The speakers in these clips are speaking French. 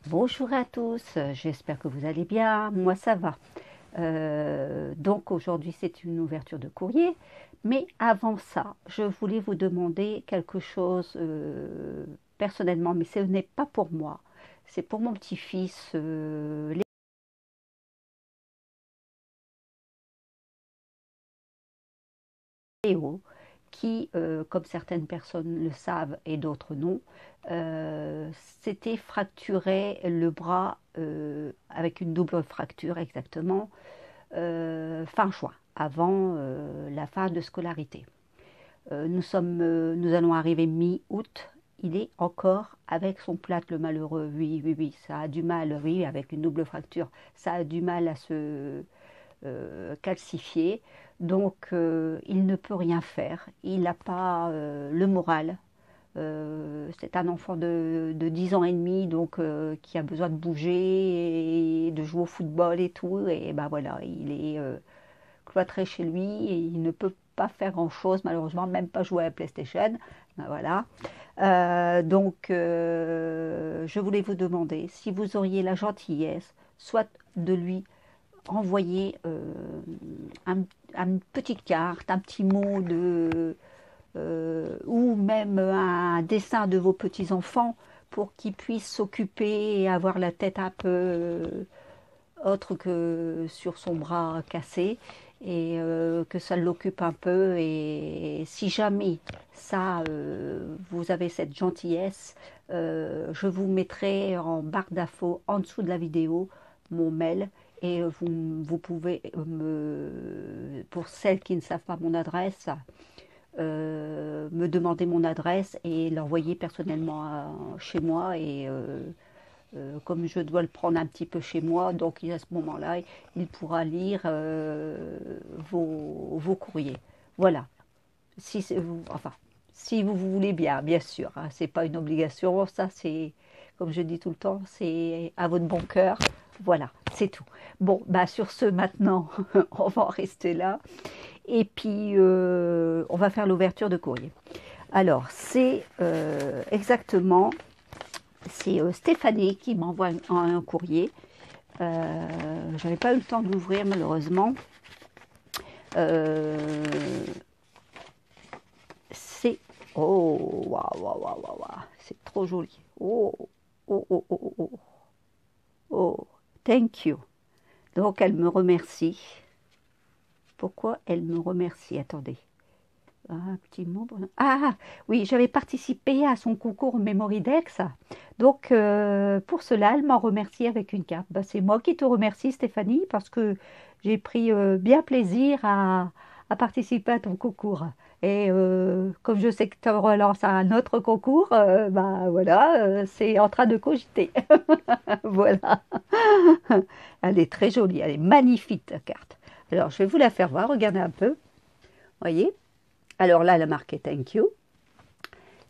Bonjour à tous, j'espère que vous allez bien, moi ça va. Donc aujourd'hui c'est une ouverture de courrier, mais avant ça, je voulais vous demander quelque chose personnellement, mais ce n'est pas pour moi, c'est pour mon petit-fils Léo, qui, comme certaines personnes le savent et d'autres non, s'était fracturé le bras avec une double fracture exactement fin juin, avant la fin de scolarité. Nous allons arriver mi-août. Il est encore avec son plâtre, le malheureux. Oui, oui, oui, ça a du mal, oui, avec une double fracture, ça a du mal à se calcifier. Donc, il ne peut rien faire. Il n'a pas le moral. C'est un enfant de 10 ans et demi, donc qui a besoin de bouger et de jouer au football et tout. Et ben voilà, il est cloîtré chez lui et il ne peut pas faire grand-chose, malheureusement, même pas jouer à la PlayStation. Ben voilà. Je voulais vous demander si vous auriez la gentillesse, soit de lui envoyer un, une petite carte, un petit mot ou même un dessin de vos petits-enfants pour qu'ils puissent s'occuper et avoir la tête un peu autre que sur son bras cassé et que ça l'occupe un peu. Et si jamais ça, vous avez cette gentillesse, je vous mettrai en barre d'infos en dessous de la vidéo mon mail et vous pouvez pour celles qui ne savent pas mon adresse, me demander mon adresse et l'envoyer personnellement chez moi et comme je dois le prendre un petit peu chez moi, donc à ce moment-là, il pourra lire vos courriers. Voilà. Si enfin, si vous voulez bien, bien sûr. Hein, c'est pas une obligation. Ça, c'est, comme je dis tout le temps, c'est à votre bon cœur. Voilà, c'est tout. Bon, bah sur ce, maintenant, on va en rester là. Et puis, on va faire l'ouverture de courrier. Alors, c'est exactement c'est Stéphanie qui m'envoie un courrier. J'avais pas eu le temps de l'ouvrir malheureusement. Euh, c'est oh waouh waouh waouh waouh, c'est trop joli. Oh oh oh oh oh oh oh, thank you. Donc elle me remercie. Pourquoi elle me remercie? Attendez. Un petit mot. Ah oui, j'avais participé à son concours Memoridex. Donc pour cela, elle m'a remercié avec une carte. Ben, c'est moi qui te remercie Stéphanie parce que j'ai pris bien plaisir à participer à ton concours. Et comme je sais que tu relances un autre concours, ben voilà, c'est en train de cogiter. Voilà. Elle est très jolie, elle est magnifique ta carte. Alors je vais vous la faire voir, regardez un peu. Voyez? Alors là, elle a marqué thank you.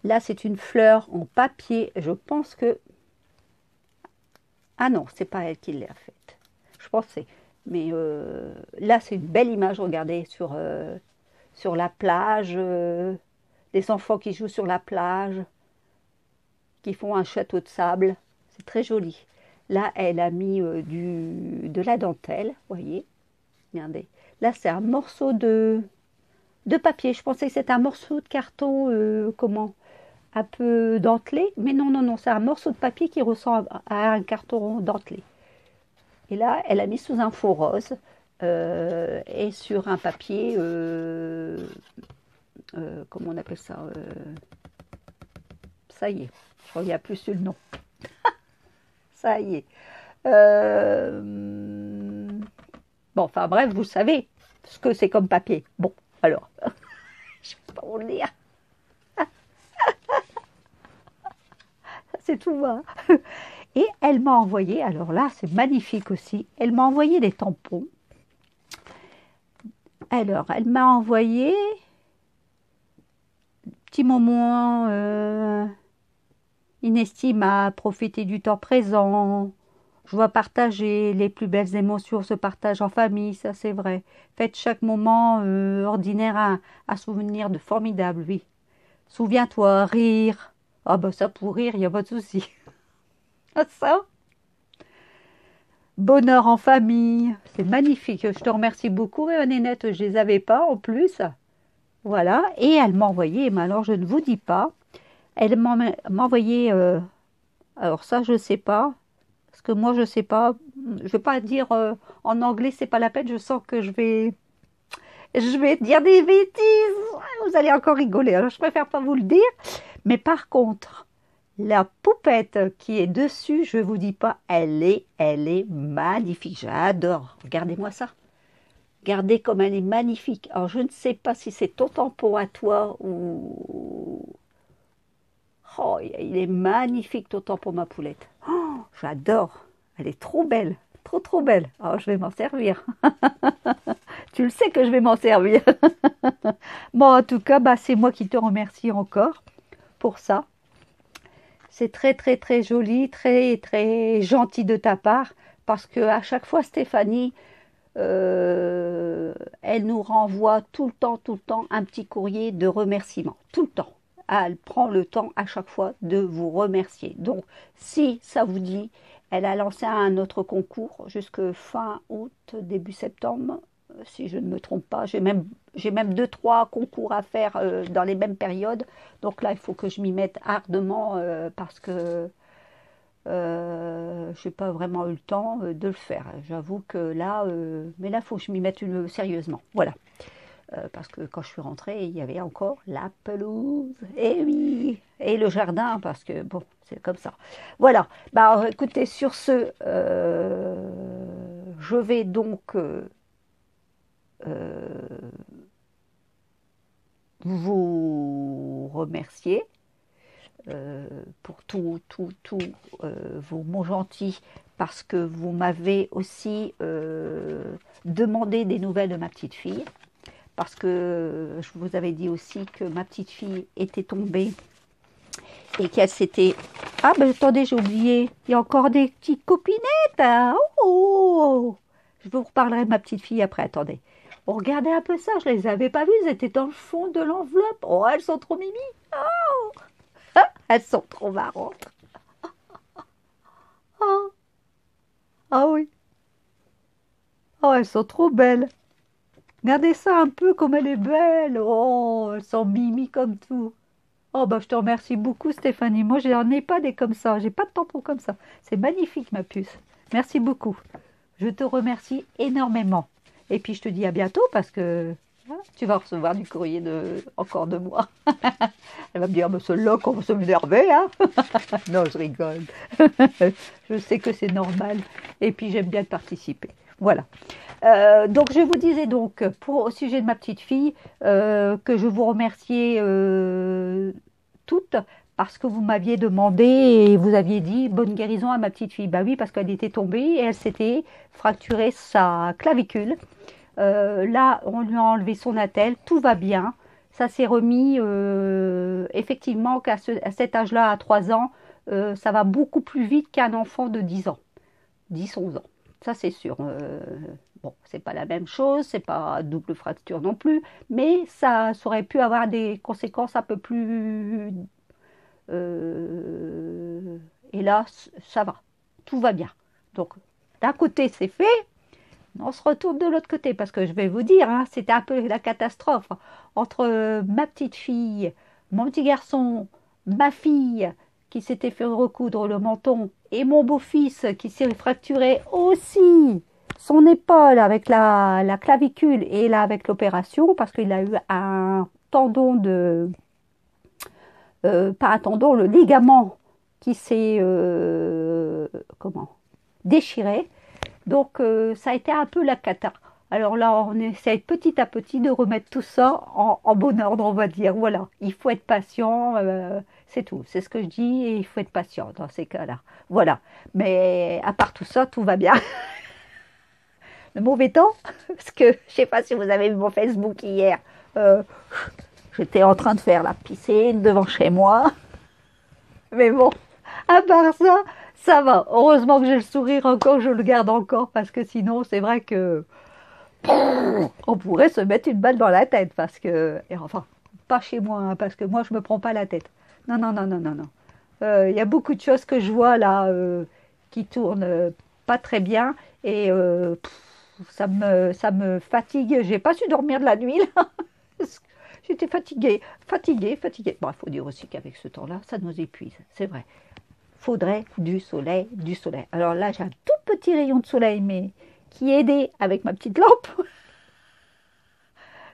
Là, c'est une fleur en papier. Je pense que... Ah non, c'est pas elle qui l'a faite. Je pensais. Mais là, c'est une belle image. Regardez, sur la plage. Des enfants qui jouent sur la plage. Qui font un château de sable. C'est très joli. Là, elle a mis de la dentelle. Voyez. Regardez. Là, c'est un morceau de papier. Je pensais que c'était un morceau de carton. Comment un peu dentelé, mais non, non, non, c'est un morceau de papier qui ressemble à un carton dentelé. Et là, elle a mis sous un faux rose et sur un papier, comment on appelle ça ça y est, je reviens plus sur le nom. Ça y est. Bon, enfin bref, vous savez ce que c'est comme papier. Bon, alors, je ne vais pas vous le dire. C'est tout bas. Et elle m'a envoyé, alors là c'est magnifique aussi, elle m'a envoyé des tampons. Alors elle m'a envoyé petit moment inestime à profiter du temps présent. Je dois partager, les plus belles émotions se partagent en famille, ça c'est vrai. Faites chaque moment ordinaire un souvenir de formidable, oui. Souviens-toi, rire. Ah ben ça pour rire, il n'y a pas de souci. Ça bonheur en famille. C'est magnifique. Je te remercie beaucoup, Nénette. Je les avais pas en plus. Voilà. Et elle m'a envoyé, mais alors je ne vous dis pas. Elle m'a envoyé, alors ça je sais pas, parce que moi je sais pas. Je vais pas dire en anglais, c'est pas la peine. Je sens que je vais dire des bêtises. Vous allez encore rigoler. Alors je préfère pas vous le dire. Mais par contre, la poupette qui est dessus, je vous dis pas, elle est magnifique. J'adore. Regardez-moi ça. Regardez comme elle est magnifique. Alors je ne sais pas si c'est ton tampon à toi ou... Oh, il est magnifique ton tampon, ma poulette. Oh, j'adore. Elle est trop belle. Trop trop belle. Alors je vais m'en servir. Tu le sais que je vais m'en servir. Bon, en tout cas, bah, c'est moi qui te remercie encore pour ça. C'est très très très joli, très très gentil de ta part, parce que à chaque fois, Stéphanie, elle nous renvoie tout le temps, un petit courrier de remerciement, tout le temps. Elle prend le temps à chaque fois de vous remercier. Donc, si ça vous dit, elle a lancé un autre concours jusque fin août, début septembre, si je ne me trompe pas. J'ai même 2, 3 concours à faire dans les mêmes périodes. Donc là, il faut que je m'y mette ardemment parce que je n'ai pas vraiment eu le temps de le faire. J'avoue que là, mais là, il faut que je m'y mette sérieusement. Voilà. Parce que quand je suis rentrée, il y avait encore la pelouse. Et oui, et le jardin, parce que bon, c'est comme ça. Voilà. Bah, alors, écoutez, sur ce, je vais donc vous remercier pour tout vos mots gentils, parce que vous m'avez aussi demandé des nouvelles de ma petite fille. Parce que je vous avais dit aussi que ma petite fille était tombée et qu'elle s'était... Ah ben attendez, j'ai oublié, il y a encore des petites copinettes. Hein. Oh, je vous reparlerai de ma petite fille après, attendez. Oh, regardez un peu ça, je ne les avais pas vues, elles étaient dans le fond de l'enveloppe. Oh, elles sont trop mimi. Oh, elles sont trop marrantes. Oh, ah oui, oh, elles sont trop belles. Regardez ça un peu comme elle est belle. Oh, elles sont mimi comme tout. Oh, bah, je te remercie beaucoup, Stéphanie. Moi, je n'en ai pas des comme ça. J'ai pas de tampons comme ça. C'est magnifique, ma puce. Merci beaucoup. Je te remercie énormément. Et puis, je te dis à bientôt parce que hein, tu vas recevoir du courrier encore de moi. Elle va me dire, mais celle-là, qu'on va se m'énerver, hein. Non, je rigole. Je sais que c'est normal. Et puis, j'aime bien participer. Voilà. Donc je vous disais donc au sujet de ma petite fille que je vous remerciais toutes parce que vous m'aviez demandé et vous aviez dit bonne guérison à ma petite fille. Bah oui, parce qu'elle était tombée et elle s'était fracturé sa clavicule. Là, on lui a enlevé son attelle, tout va bien. Ça s'est remis effectivement à cet âge-là, à 3 ans, ça va beaucoup plus vite qu'un enfant de 10 ans, 10, 11 ans. Ça c'est sûr. Bon, c'est pas la même chose, c'est pas double fracture non plus, mais ça aurait pu avoir des conséquences un peu plus. Et là, ça va, tout va bien. Donc, d'un côté, c'est fait, on se retourne de l'autre côté, parce que je vais vous dire, hein, c'était un peu la catastrophe entre ma petite fille, mon petit garçon, ma fille qui s'était fait recoudre le menton et mon beau-fils qui s'est fracturé aussi son épaule avec la clavicule et là avec l'opération parce qu'il a eu un tendon de... pas un tendon, le ligament qui s'est comment déchiré. Donc ça a été un peu la cata. Alors là, on essaie petit à petit de remettre tout ça en bon ordre, on va dire. Voilà, il faut être patient, c'est tout. C'est ce que je dis, et il faut être patient dans ces cas-là. Voilà, mais à part tout ça, tout va bien. Le mauvais temps, parce que je ne sais pas si vous avez vu mon Facebook hier, j'étais en train de faire la piscine devant chez moi. Mais bon, à part ça, ça va. Heureusement que j'ai le sourire encore, je le garde encore, parce que sinon, c'est vrai que on pourrait se mettre une balle dans la tête, parce que, et enfin, pas chez moi, hein, parce que moi, je me prends pas la tête. Non, non, non, non, non, non. Il y a beaucoup de choses que je vois là qui tournent pas très bien et ça me fatigue. J'ai pas su dormir de la nuit là. J'étais fatiguée. Bon, il faut dire aussi qu'avec ce temps-là, ça nous épuise, c'est vrai. Faudrait du soleil, du soleil. Alors là, j'ai un tout petit rayon de soleil, mais qui est aidé avec ma petite lampe.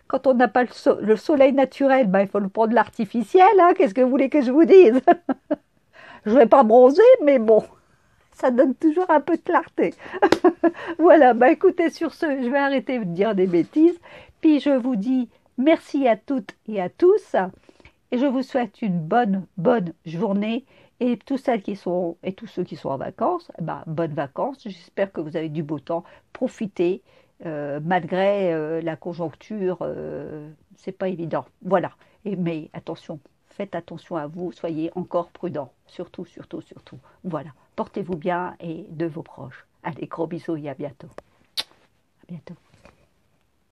Quand on n'a pas le soleil naturel, ben, il faut le prendre l'artificiel. Hein. Qu'est-ce que vous voulez que je vous dise? Je ne vais pas bronzer, mais bon, ça donne toujours un peu de clarté. Voilà, bah écoutez, sur ce, je vais arrêter de dire des bêtises. Puis je vous dis merci à toutes et à tous. Et je vous souhaite une bonne journée. Et tous celles qui sont et tous ceux qui sont en vacances, bah, bonnes vacances. J'espère que vous avez du beau temps. Profitez, malgré la conjoncture, c'est pas évident. Voilà. Mais attention, faites attention à vous, soyez encore prudents. Surtout, surtout, surtout. Voilà. Portez-vous bien et de vos proches. Allez, gros bisous et à bientôt. À bientôt.